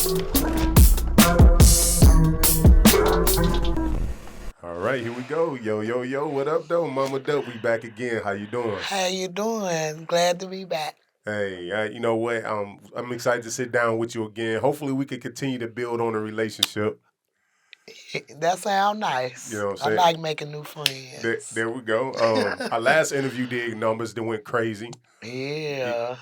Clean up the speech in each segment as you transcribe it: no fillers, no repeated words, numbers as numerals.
All right, here we go. Yo, yo, yo, what up, though? Mama Dope, we back again. How you doing? How you doing? Glad to be back. Hey, you know what? I'm excited to sit down with you again. Hopefully, we can continue to build on a relationship. That sound You nice. know what I'm I saying? like making new There, friends. there we go. Our last interview did numbers that went crazy. Yeah.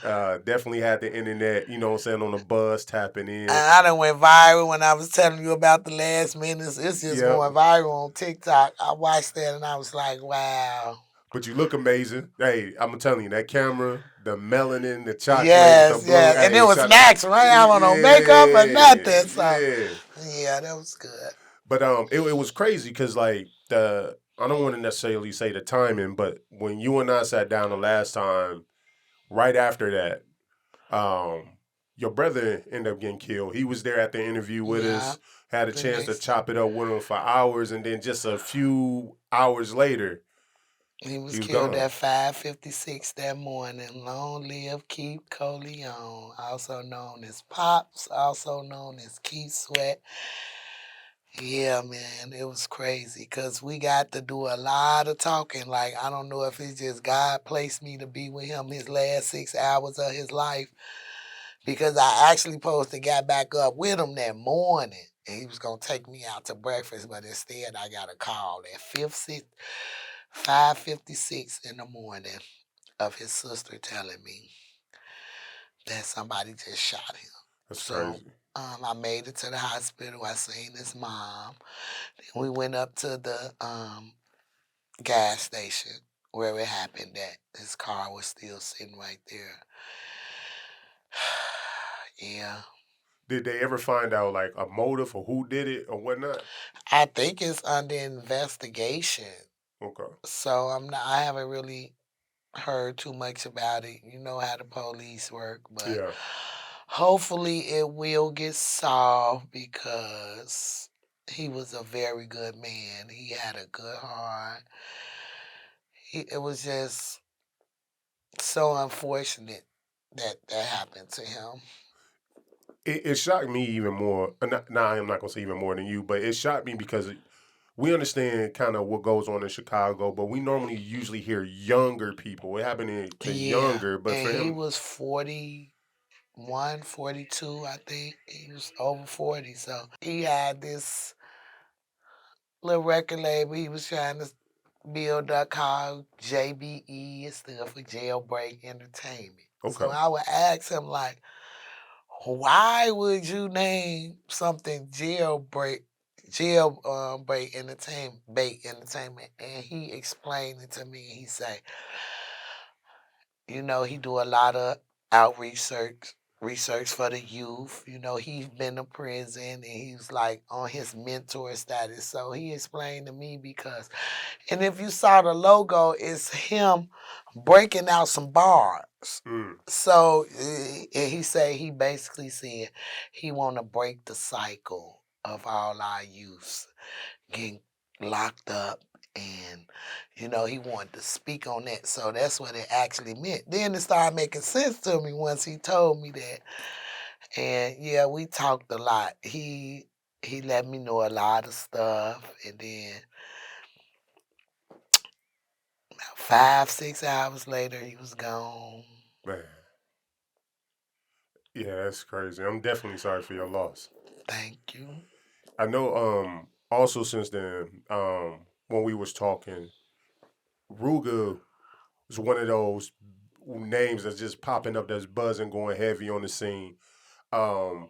Definitely had the internet, you know what I'm saying, on the buzz tapping in. I done went viral when I was telling you about the last minutes. It's just Yep. going viral on TikTok. I watched that and I was like, wow. But you look amazing. Hey, I'm telling you, that camera, the melanin, the chocolate, the Yes, blue. yes. And it Hey, was shot. natural. I ain't have on no makeup or Yeah, nothing. So, yeah. yeah, that was good. But it was crazy because like the I don't want to necessarily say the timing, but when you and I sat down the last time, right after that, your brother ended up getting killed. He was there at the interview with Yeah. us, had a The chance to next, chop it up with him for hours, and then just a few hours later, he was he was killed gone. at 5:56 that morning. Long live Keith Coleon, also known as Pops, also known as Keith Sweat. Yeah, man, it was crazy because we got to do a lot of talking. Like, I don't know if it's just God placed me to be with him his last 6 hours of his life because I actually supposed to got back up with him that morning and he was going to take me out to breakfast, but instead I got a call at 5:56 in the morning of his sister telling me that somebody just shot him. That's So crazy. I made it to the hospital. I seen his mom. We went up to the gas station where it happened that his car was still sitting right there. Yeah. Did they ever find out like a motive or who did it or whatnot? I think it's under investigation. Okay. So I haven't really heard too much about it. You know how the police work, but Yeah. hopefully it will get solved because he was a very good man. He had a good heart. It was just so unfortunate that that happened to him. It shocked me even more. Nah, I'm not gonna say even more than you, but it shocked me because we understand kind of what goes on in Chicago, but we normally usually hear younger people. It happened to Yeah, younger, but and for he him, was 41, 42, I think. He was over 40. So he had this little record label he was trying to build up called JBE. It stood for Jailbreak Entertainment. So okay, I would ask him, like, why would you name something break entertainment bait entertainment? And he explained it to me. He say, he do a lot of outreach research for the youth. He's been to prison and he's like on his mentor status. So he explained to me because, and if you saw the logo, it's him breaking out some bars. mm, So and he said he basically said he want to break the cycle of all our youths getting locked up and he wanted to speak on that. So that's what it actually meant. Then it started making sense to me once he told me that. And yeah, we talked a lot. He let me know a lot of stuff, and then about 5, 6 hours later he was gone. man, yeah, that's crazy. I'm definitely sorry for your loss. Thank you. I know. Also since then, when we was talking, Ruga is one of those names that's just popping up, that's buzzing, going heavy on the scene. Um,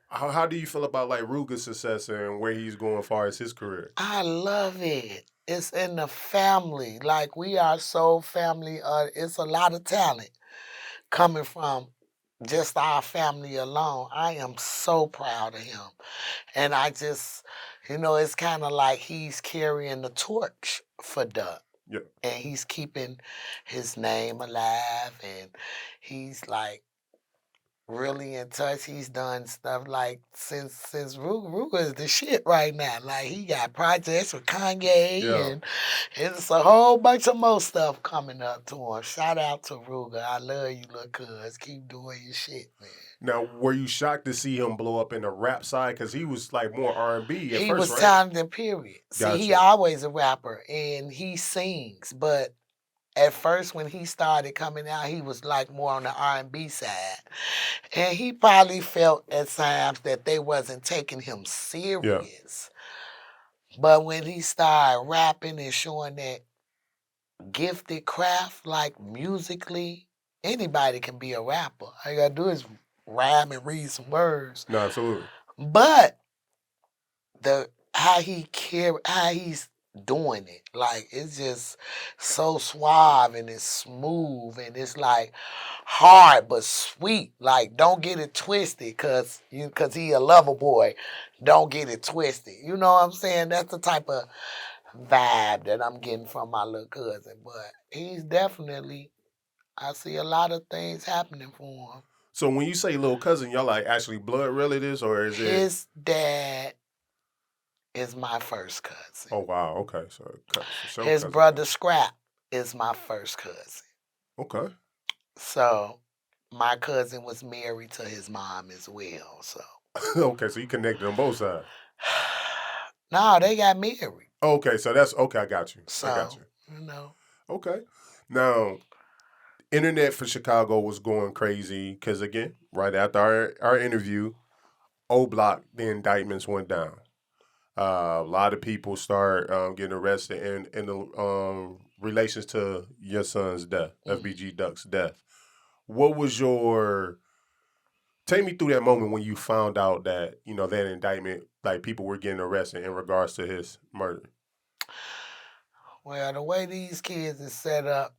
how do you feel about like Ruga's success and where he's going as far as his career? I love it. It's in the family. Like, we are so family. It's a lot of talent coming from just our family alone. I am so proud of him. And I just, it's kind of like he's carrying the torch for Duck. Yeah. And he's keeping his name alive. And he's like really in touch. He's done stuff like since Ruga is the shit right now. Like, he got projects with Kanye Yeah. and it's a whole bunch of more stuff coming up to him. Shout out to Ruga. I love you, little cuz. Keep doing your shit, man. Now, were you shocked to see him blow up in the rap side? Because he was like more R&B at He first, was right? talented, period. See, he Gotcha. always a rapper and he sings, but at first when he started coming out, he was like more on the R&B side. And he probably felt at times that they wasn't taking him Yeah. serious. But when he started rapping and showing that gifted craft, like musically, anybody can be a rapper. All you gotta do is rhyme and read some words. No, absolutely. But the how he's doing it, like it's just so suave and it's smooth and it's like hard but sweet. Like don't get it twisted, cause he a lover boy. Don't get it twisted. You know what I'm saying? That's the type of vibe that I'm getting from my little cousin. But he's definitely, I see a lot of things happening for him. So when you say little cousin, y'all like actually blood relatives, or is it? His dad is my first cousin. Oh wow, okay, so for sure His cousin. brother Scrap is my first cousin. Okay. So my cousin was married to his mom as well. So Okay, so you connected on both sides. no, they got married. Okay, so that's okay. I got you. I got So, you. you know. Okay. Now, internet for Chicago was going crazy because again, right after our interview, OBlock, the indictments went down. A lot of people start getting arrested in the relations to your son's death, FBG Duck's death. What was your take me through that moment when you found out that that indictment, like people were getting arrested in regards to his murder? Well, the way these kids is set up,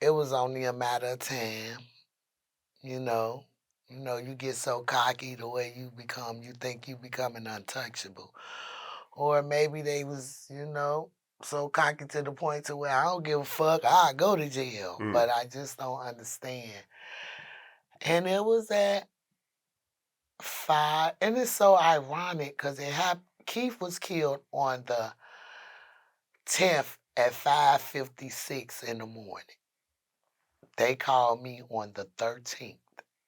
it was only a matter of time. You know, you get so cocky the way you think you becoming untouchable. Or maybe they was, so cocky to the point to where I don't give a fuck, I go to jail. Mm, But I just don't understand. And it was at 5, and it's so ironic because it happened. Keith was killed on the 10th at 5:56 in the morning. They called me on the 13th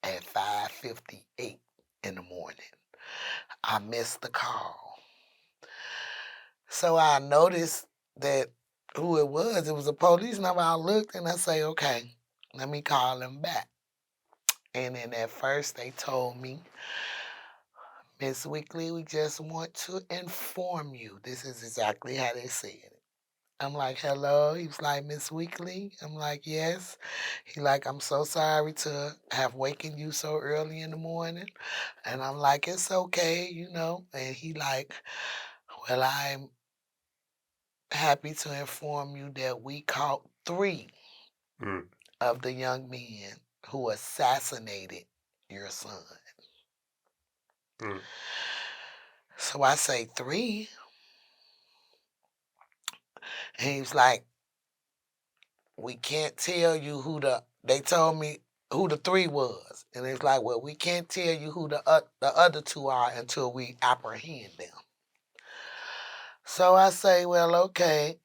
at 5:58 in the morning. I missed the call. So I noticed that who it was a police number. I looked and I say, okay, let me call him back. And then at first they told me, Miss Weekly, we just want to inform you. This is exactly how they said it. I'm like, hello. He was like, Miss Weekly. I'm like, yes. He like, I'm so sorry to have wakened you so early in the morning. And I'm like, it's okay. And he like, well, I'm happy to inform you that we caught 3 mm, of the young men who assassinated your son. mm, So I say 3. And he was like, we can't tell you they told me who the 3 was. And it's like, well, we can't tell you who the other 2 are until we apprehend them. So I say, well, okay.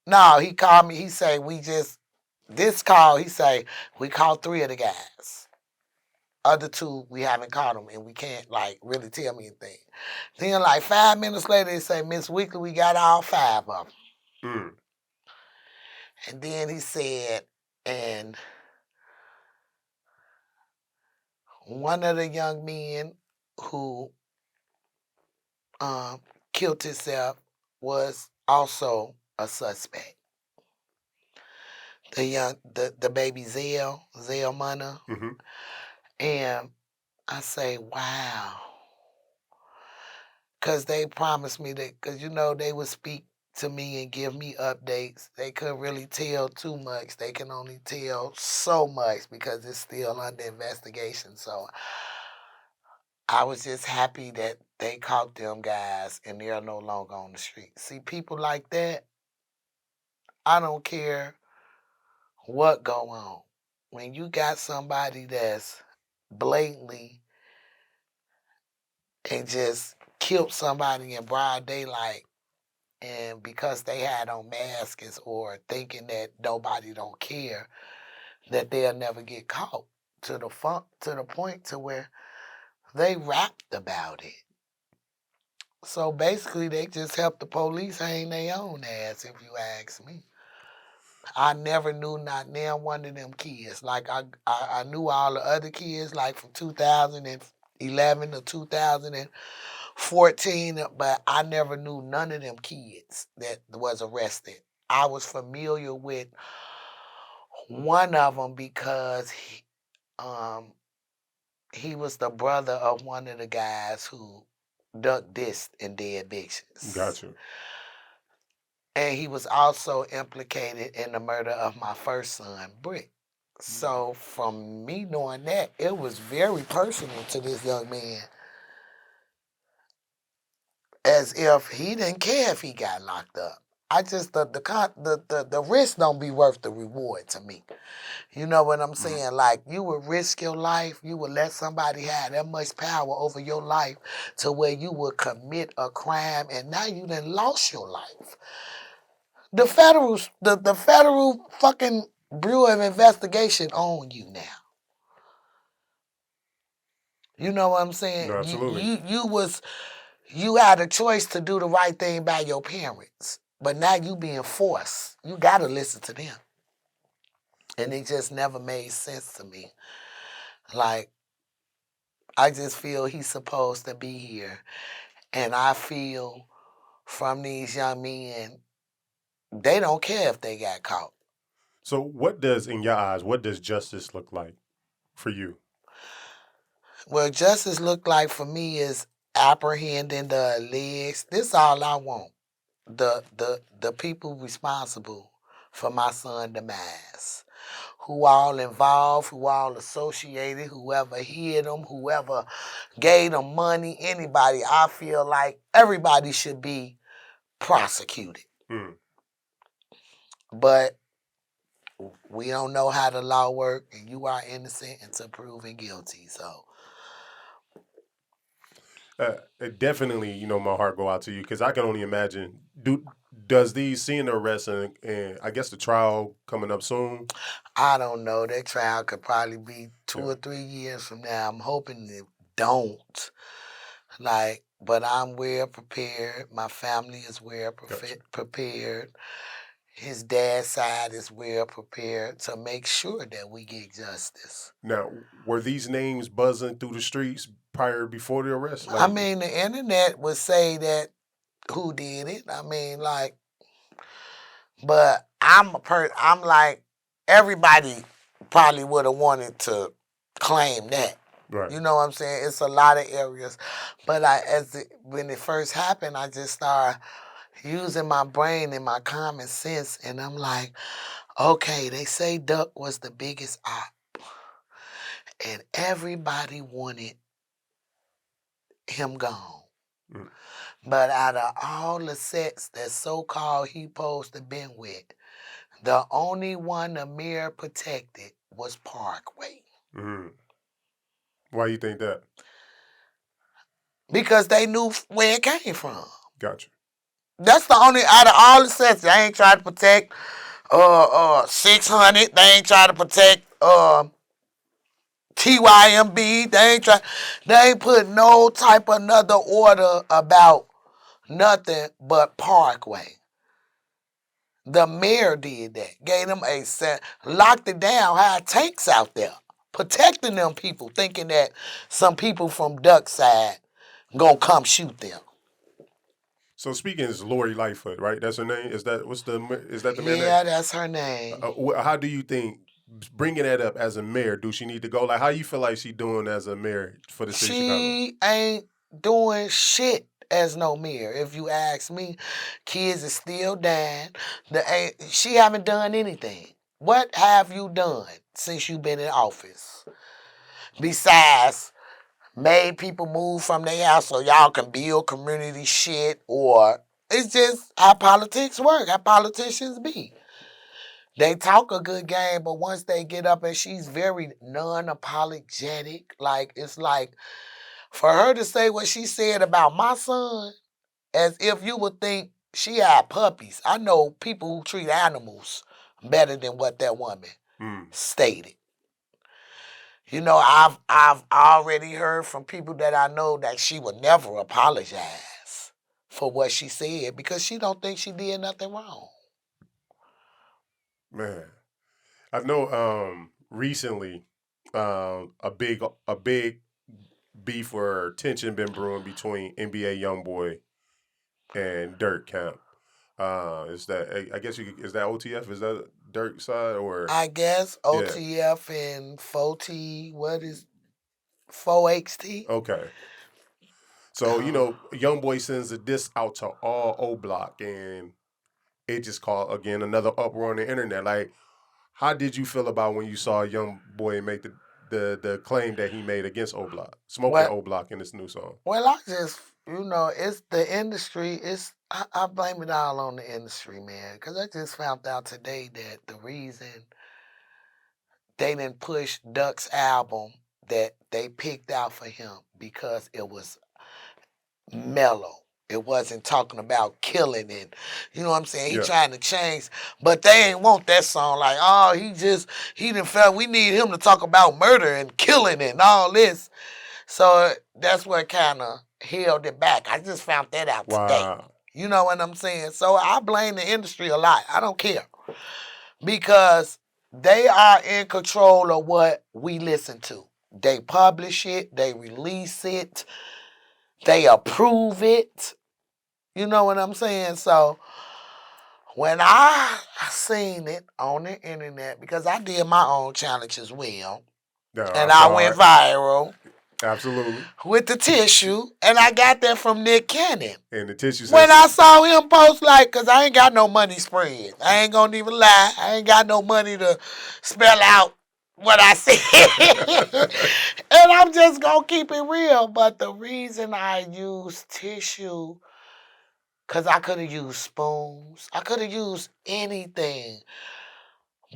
No, he called me. He say, he say, we caught 3 of the guys. Other 2, we haven't caught them, and we can't, like, really tell me anything. Then, like, 5 minutes later, they say, Miss Weekly, we got all 5 of them. mm. And then he said, and one of the young men who killed himself was also a suspect. The baby Zell Munner. Mm-hmm. And I say, wow. Because they promised me that, because they would speak to me and give me updates. They couldn't really tell too much. They can only tell so much because it's still under investigation. So I was just happy that they caught them guys and they're no longer on the street. See, people like that, I don't care what go on. When you got somebody that's blatantly and just killed somebody in broad daylight, and because they had on masks or thinking that nobody don't care, that they'll never get caught. to the point to where they rapped about it. So basically, they just helped the police hang their own ass, if you ask me. I never knew not now one of them kids. Like I knew all the other kids, like from 2011 to 2014, but I never knew none of them kids that was arrested. I was familiar with one of them because he was the brother of one of the guys who duck dissed in Dead Bitches. Gotcha. And he was also implicated in the murder of my first son, Brick. So from me knowing that, it was very personal to this young man. As if he didn't care if he got locked up. I just the risk don't be worth the reward to me. You know what I'm saying? Like you would risk your life, you would let somebody have that much power over your life to where you would commit a crime and now you done lost your life. The federal fucking Bureau of Investigation own you now. You know what I'm saying? No, absolutely. You had a choice to do the right thing by your parents, but now you being forced. You gotta listen to them, and it just never made sense to me. Like I just feel he's supposed to be here, and I feel from these young men, they don't care if they got caught. So, what does, in your eyes, what does justice look like for you? Well, justice look like for me is apprehending the alleged. This all I want. The people responsible for my son demise. Who all involved, who all associated, whoever hid them, whoever gave them money, anybody. I feel like everybody should be prosecuted. Mm. But we don't know how the law works, and you are innocent until proven guilty. So It definitely, my heart go out to you because I can only imagine. Does these seeing the arrest and I guess the trial coming up soon? I don't know. That trial could probably be 2 Yeah. or 3 years from now. I'm hoping it don't. Like, but I'm well prepared. My family is well Gotcha. prepared. His dad's side is well prepared to make sure that we get justice. Now, were these names buzzing through the streets before the arrest? I mean, the internet would say that who did it. I mean, like, but I'm like, everybody probably would have wanted to claim that. Right. You know what I'm saying? It's a lot of areas. But when it first happened, I just started using my brain and my common sense. And I'm like, okay, they say Duck was the biggest op. And everybody wanted him gone. Mm. But out of all the sets that so-called he supposed to been with, the only one the mirror protected was Parkway. Mm. Why you think that? Because they knew where it came from. Gotcha. That's the only, out of all the sets, they ain't trying to protect 600. They ain't trying to protect TYMB. They ain't put no type of another order about nothing but Parkway. The mayor did that. Gave them a set, locked it down, had tanks out there, protecting them people, thinking that some people from Duck side gonna come shoot them. So speaking is Lori Lightfoot, right? That's her name. Is that the mayor name? Yeah, that's her name. How do you think bringing that up as a mayor? Do she need to go? Like, how you feel like she doing as a mayor for the city of Chicago? She ain't doing shit as no mayor. If you ask me, kids is still dying. She haven't done anything. What have you done since you've been in office? Besides made people move from their house so y'all can build community shit, or it's just how politics work, how politicians be. They talk a good game, but once they get up, and she's very non-apologetic, like it's like for her to say what she said about my son, as if you would think she had puppies. I know people who treat animals better than what that woman stated. You know, I've already heard from people that I know that she would never apologize for what she said because she don't think she did nothing wrong. Man, I know. Recently, a big beef or tension been brewing between NBA YoungBoy and Dirt Camp. Is that I guess is that OTF? Is that Dirt side or I guess yeah? OTF and 4T, what is 4XT? Okay. So YoungBoy sends a diss out to all OBlock, and it just caused again another uproar on the internet. Like, how did you feel about when you saw YoungBoy make the claim that he made against OBlock, smoking What? OBlock in this new song? Well, I just, it's the industry. I blame it all on the industry, man. Because I just found out today that the reason they didn't push Duck's album that they picked out for him because it was mellow. It wasn't talking about killing and you know what I'm saying? He Yeah. trying to change, but they ain't want that song like, oh, he done felt we need him to talk about murder and killing and all this. So that's what kind of held it back. I just found that out today. Wow. You know what I'm saying? So I blame the industry a lot. I don't care because they are in control of what we listen to. They publish it, they release it, they approve it. You know what I'm saying? So when I seen it on the internet, because I did my own challenge as well, No, and I I saw went it. viral Absolutely. with the tissue, and I got that from Nick Cannon. And the tissue When says, I saw him post cause I ain't got no money spread. I ain't gonna even lie. I ain't got no money to spell out what I said. And I'm just gonna keep it real. But the reason I used tissue, cause I could have used spoons. I could have used anything.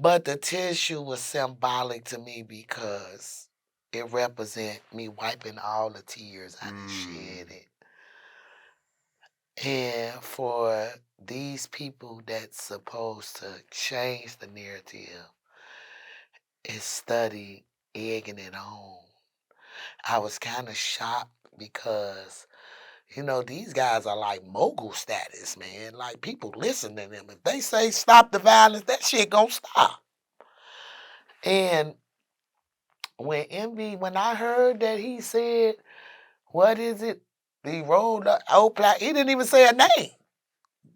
But the tissue was symbolic to me because it represent me wiping all the tears I done shed it. And for these people that's supposed to change the narrative is study egging it on. I was kind of shocked because, these guys are like mogul status, man. Like people listen to them. If they say stop the violence, that shit gonna stop. And when I heard that he said, what is it? He rolled up OBlock. He didn't even say a name.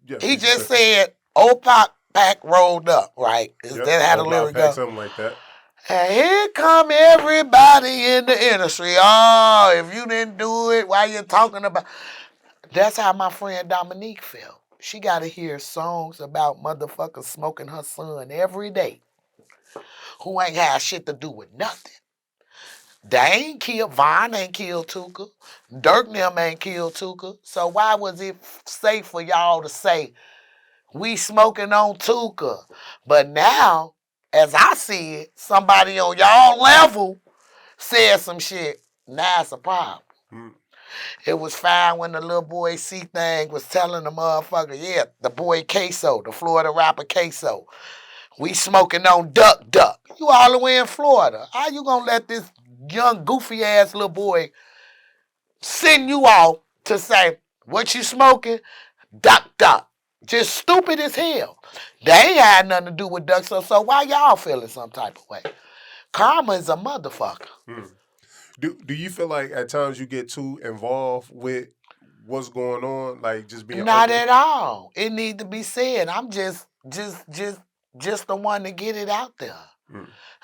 yeah, He just said OBlock pack rolled up, right? Is yep, that how the OBlock lyric pack, go? something like that. And here come everybody in the industry. Oh, if you didn't do it, why you talking about? That's how my friend Dominique felt. She got to hear songs about motherfuckers smoking her son every day who ain't had shit to do with nothing. They ain't killed, Vaughn ain't killed Tuka. Dirk and them ain't killed Tuka. So why was it safe for y'all to say, we smoking on Tuka? But now, as I see it, somebody on y'all level said some shit. Now it's a problem. It was fine when the little boy C-Thing was telling the motherfucker, yeah, the boy Queso, the Florida rapper Queso, we smoking on Duck Duck. You all the way in Florida. How you gonna let this young goofy ass little boy send you off to say, what you smoking? Duck Duck. Just stupid as hell. They ain't had nothing to do with Duck, so why y'all feeling some type of way? Karma is a motherfucker. Do you feel like at times you get too involved with what's going on, like just being Not open? at all. It need to be said. I'm just the one to get it out there.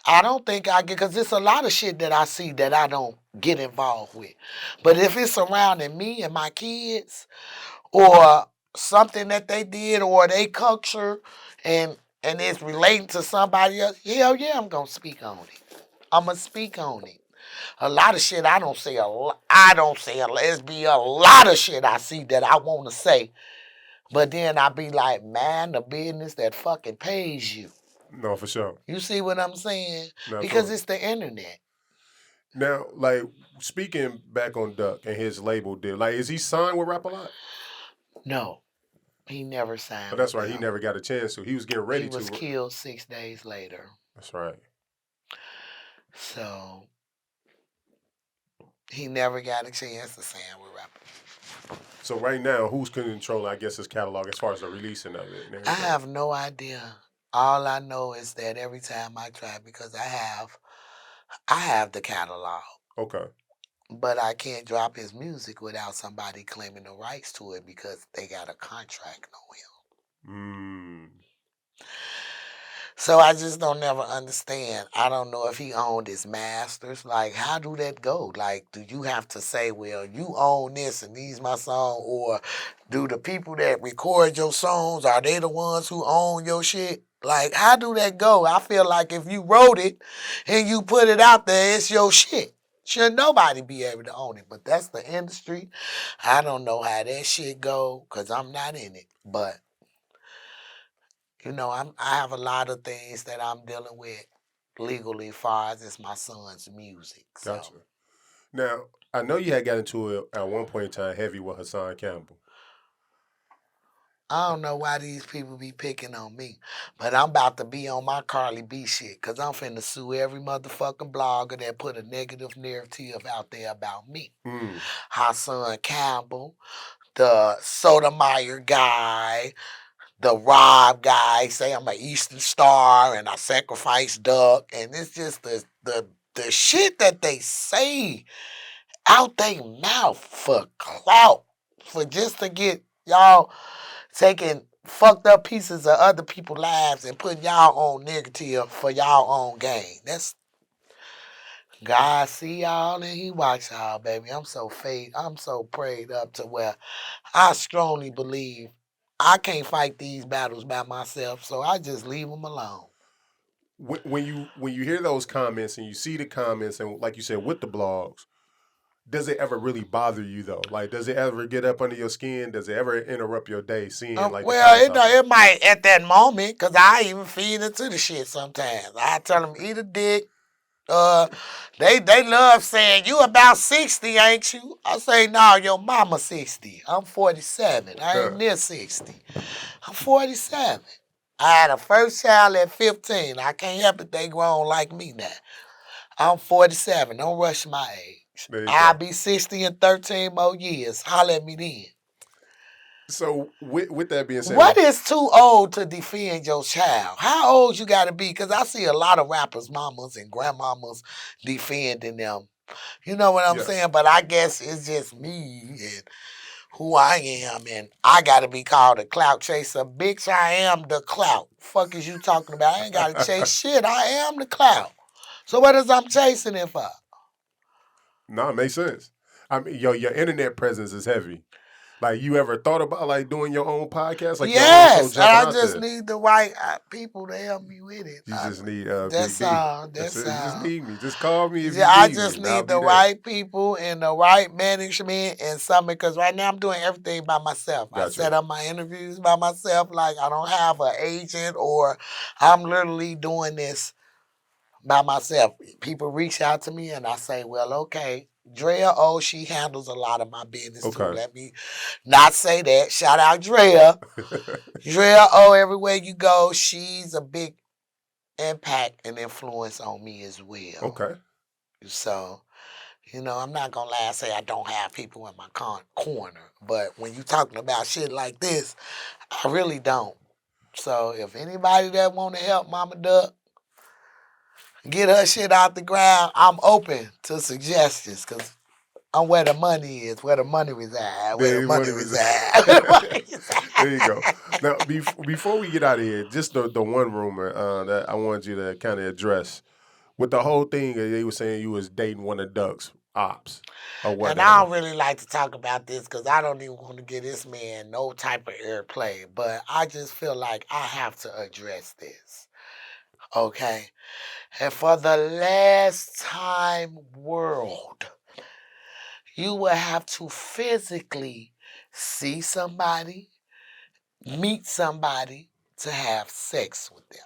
I don't think I get, because there's a lot of shit that I see that I don't get involved with. But if it's surrounding me and my kids, or something that they did, or they culture, and it's relating to somebody else, hell yeah, I'm gonna speak on it. I'm gonna speak on it. A lot of shit I don't say a lot. I don't say a lot. It's be a lot of shit I see that I want to say, but then I be like, man, the business that fucking pays you. No, for sure. You see what I'm saying? No, Because absolutely. it's the internet. Now, like speaking back on Duck and his label deal, like is he signed with Rap a Lot? No, he never Oh, signed that's with right. He them. never got a chance to. He was getting He ready was to. killed 6 days later. That's right. So He never got a chance to sound with rappers. So right now, who's controlling, I guess, his catalog as far as the releasing of it and I everything? have no idea. All I know is that every time I try, because I have the catalog, Okay, but I can't drop his music without somebody claiming the rights to it because they got a contract on him. mm, So I just don't never understand. I don't know if he owned his masters. Like, how do that go? Like, do you have to say, well, you own this and these my song, or do the people that record your songs, are they the ones who own your shit? Like, how do that go? I feel like if you wrote it and you put it out there, it's your shit. Should nobody be able to own it? But that's the industry. I don't know how that shit go because I'm not in it. But I have a lot of things that I'm dealing with legally, far as it's my son's music. So gotcha. Now, I know you had got into it at one point in time heavy with Hassan Campbell. I don't know why these people be picking on me, but I'm about to be on my Carly B shit because I'm finna sue every motherfucking blogger that put a negative narrative out there about me. Mm, Hassan Campbell, the Sotomayor guy, the Rob guy, say I'm an Eastern Star and I sacrifice duck, and it's just the shit that they say out their mouth for clout, for just to get y'all taking fucked up pieces of other people's lives and putting y'all on negative for y'all own gain. That's God see y'all and He watch y'all, baby. I'm so prayed up to where I strongly believe I can't fight these battles by myself, so I just leave them alone. when you hear those comments and you see the comments and like you said with the blogs, does it ever really bother you though? Like, does it ever get up under your skin? Does it ever interrupt your day seeing like the Well, comments out there? it might at that moment, cause I even feed into the shit sometimes. I tell them eat a dick. Uh, they love saying you about 60, ain't you? I say no, your mama 60. I'm 47. I ain't near 60. I'm 47. I had a first child at 15. I can't help it they grown like me now. I'm 47. Don't rush my age. There you I'll go. be 60 in 13 more years. Holler at me then. So with that being said, What is too old to defend your child? How old you gotta be? Because I see a lot of rappers, mamas and grandmamas defending them. You know what I'm yes, saying? But I guess it's just me and who I am, and I gotta be called a clout chaser. Bitch, I am the clout. Fuck is you talking about? I ain't gotta chase shit. I am the clout. So what is I'm chasing it for? no, it makes sense. I mean, your internet presence is heavy. Like, you ever thought about like doing your own podcast, like your own show, Yes, and jumping I out just there? need the right people to help me with it. You just need Big That's D. all. That's That's it. You just all. need me. Just call me if Yeah, you I need me, just and I'll need be the there. right people and the right management and something because right now I'm doing everything by myself. I Gotcha. set up my interviews by myself. Like I don't have an agent or I'm literally doing this by myself. People reach out to me and I say, well, okay. Drea, oh, she handles a lot of my business too. Okay. Let me not say that. Shout out Drea. Drea, oh, everywhere you go, she's a big impact and influence on me as well. Okay. So, I'm not gonna lie and say I don't have people in my corner, but when you talking about shit like this, I really don't. So if anybody that want to help Mama Duck get her shit out the ground, I'm open to suggestions because I'm where the money is, where the money reside, where the There, what money it was. reside, where the money There you go. reside. Now, before we get out of here, just the one rumor that I wanted you to kind of address with the whole thing. They were saying you was dating one of Duck's ops or And I whatever. don't really like to talk about this because I don't even want to give this man no type of airplay. But I just feel like I have to address this. Okay. And for the last time, world, you will have to physically see somebody, meet somebody to have sex with them.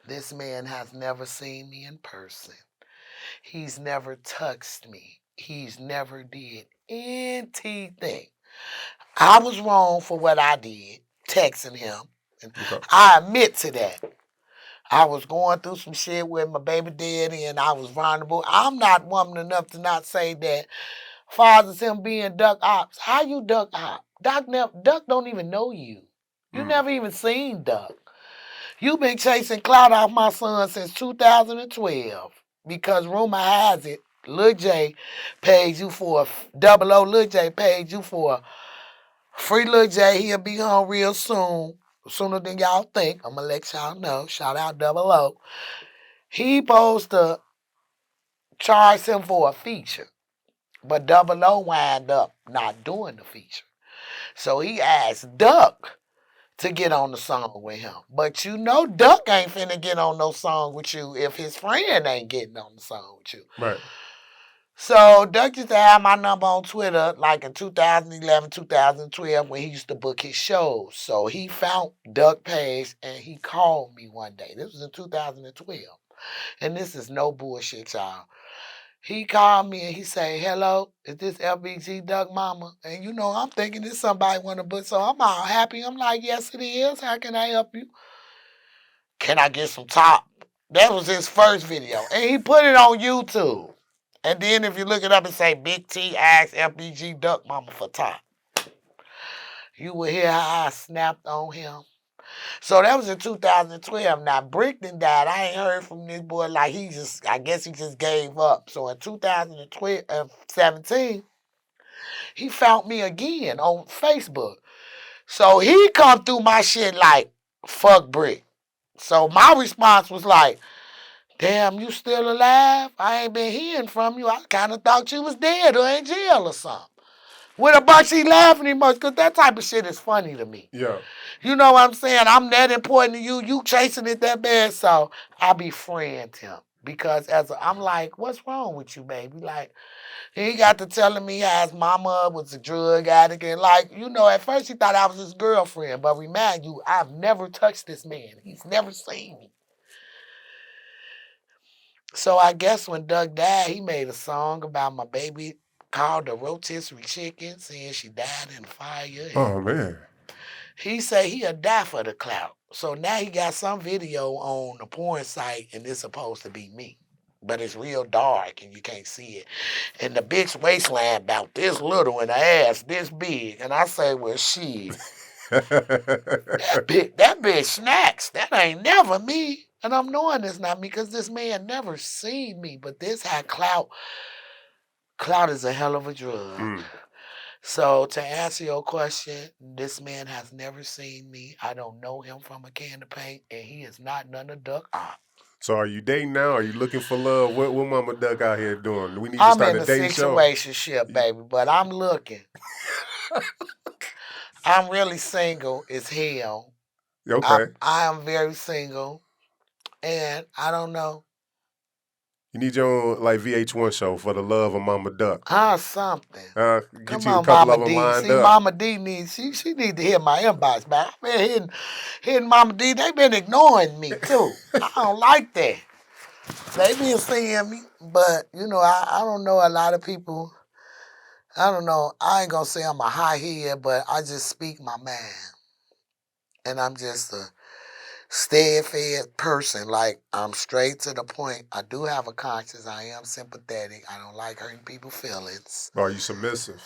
This man has never seen me in person. He's never touched me. He's never did anything. I was wrong for what I did, texting him. And Okay. I admit to that. I was going through some shit with my baby daddy and I was vulnerable. I'm not woman enough to not say that fathers him being Duck Ops. How you Duck Op? Duck don't even know you. You never even seen Duck. You been chasing Clout off my son since 2012 because rumor has it Lil J paid you for double O. Lil J paid you for free Lil J. He'll be home real soon, sooner than y'all think. I'm gonna let y'all know. Shout out double O. He supposed to charge him for a feature, but double O wind up not doing the feature. So he asked Duck to get on the song with him. But you know Duck ain't finna get on no song with you if his friend ain't getting on the song with you. Right. So Duck used to have my number on Twitter like in 2011, 2012 when he used to book his shows. So he found Duck page and he called me one day. This was in 2012. And this is no bullshit, y'all. He called me and he said, hello, is this FBG Duck Mama? And you know, I'm thinking this somebody want to book. So I'm all happy. I'm like, yes, it is. How can I help you? Can I get some top? That was his first video. And he put it on YouTube. And then if you look it up and say Big T asked FBG Duck Mama for top, you will hear how I snapped on him. So that was in 2012. Now Brickton died. I ain't heard from this boy like I guess he just gave up. So in 2017, he found me again on Facebook. So he come through my shit like, fuck Brick. So my response was like, damn, you still alive? I ain't been hearing from you. I kind of thought you was dead or in jail or something. With a bunch of laughing emoji, because that type of shit is funny to me. Yeah. You know what I'm saying? I'm that important to you. You chasing it that bad. So I befriend him. Because I'm like, what's wrong with you, baby? Like, he got to telling me how his mama was a drug addict. And like, you know, at first he thought I was his girlfriend. But remind you, I've never touched this man. He's never seen me. So I guess when Doug died, he made a song about my baby called the rotisserie chicken, saying she died in the fire. Oh man. He said he'll die for the clout. So now he got some video on the porn site and it's supposed to be me. But it's real dark and you can't see it. And the bitch waistline about this little and the ass this big. And I say, well, shit. that bitch snacks. That ain't never me. And I'm knowing it's not me because this man never seen me. But this had Clout. Clout is a hell of a drug. So to answer your question, this man has never seen me. I don't know him from a can of paint, and he is not none of Duck Op. So are you dating now? Are you looking for love? What Mama Duck out here doing? Do we need to I'm start in a a dating show? situationship, baby, but I'm looking. I'm really single as hell. Okay. I am very single, and I don't know. You need your own like VH1 show for the love of Mama Duck. Something. Get Come you a on, couple Mama of them D. lined See, up. Mama D needs, she need to hit my inbox back. I've been hitting Mama D. They been ignoring me, too. I don't like that. They been seeing me, but, you know, I don't know a lot of people. I don't know. I ain't going to say I'm a high head, but I just speak my mind. And I'm just a steadfast person. Like, I'm straight to the point. I do have a conscience. I am sympathetic. I don't like hurting people's feelings. Are you submissive?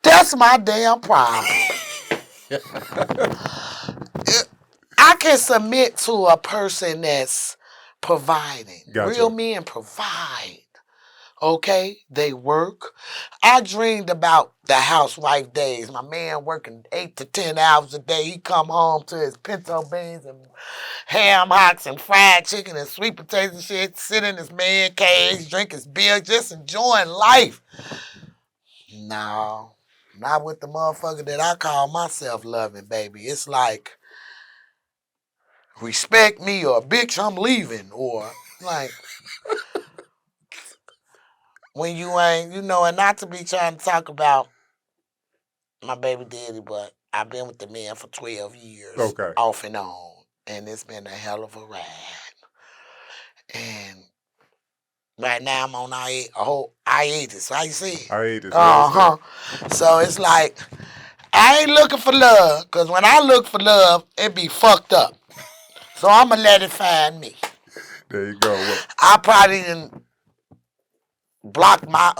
That's my damn problem. I can submit to a person that's providing. Gotcha. Real men provide. Okay? They work. I dreamed about the housewife days. My man working 8 to 10 hours a day. He come home to his pinto beans and ham hocks and fried chicken and sweet potatoes and shit, sit in his man cage, drink his beer, just enjoying life. No, not with the motherfucker that I call myself loving, baby. It's like, respect me or bitch, I'm leaving. Or like, when you ain't, you know, and not to be trying to talk about my baby daddy, but I've been with the man for 12 years. Okay. Off and on. And it's been a hell of a ride. And right now I'm on hiatus. How you say it? Hiatus. So it's like, I ain't looking for love, because when I look for love, it be fucked up. So I'm going to let it find me. There you go. Well, I probably didn't block my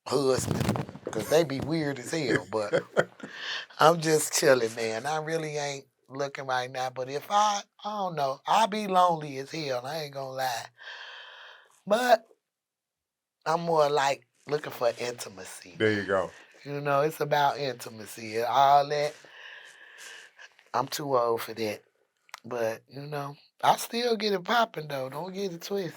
husband because they be weird as hell, but I'm just chilling, man. I really ain't looking right now, but if I don't know, I'll be lonely as hell. I ain't gonna lie. But I'm more like looking for intimacy. there you go. You know, it's about intimacy and all that. I'm too old for that. But, you know, I still get it popping, though. Don't get it twisted.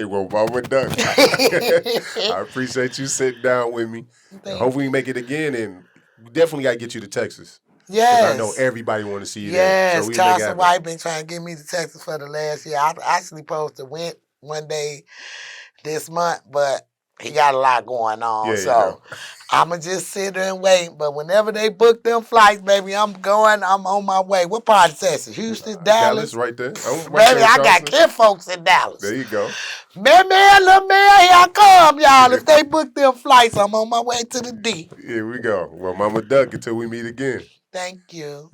Well, Mama Duck, I appreciate you sitting down with me. And hopefully we make it again, and we definitely got to get you to Texas. Because I know Yes. everybody want to see you Yes, there. So we make it Charleston happen. White been trying to get me to Texas for the last year. I actually supposed to went one day this month, but he got a lot going on. Yeah, you so go. I'ma just sit there and wait. But whenever they book them flights, baby, I'm on my way. What part of Texas? Houston, Dallas Dallas? right there. I'm right Baby, there in I got Charleston. kid folks in Dallas. There you go. Man, little man, here I come, y'all. If they book them flights, I'm on my way to the D. Here we go. Well, Mama Duck, until we meet again. Thank you.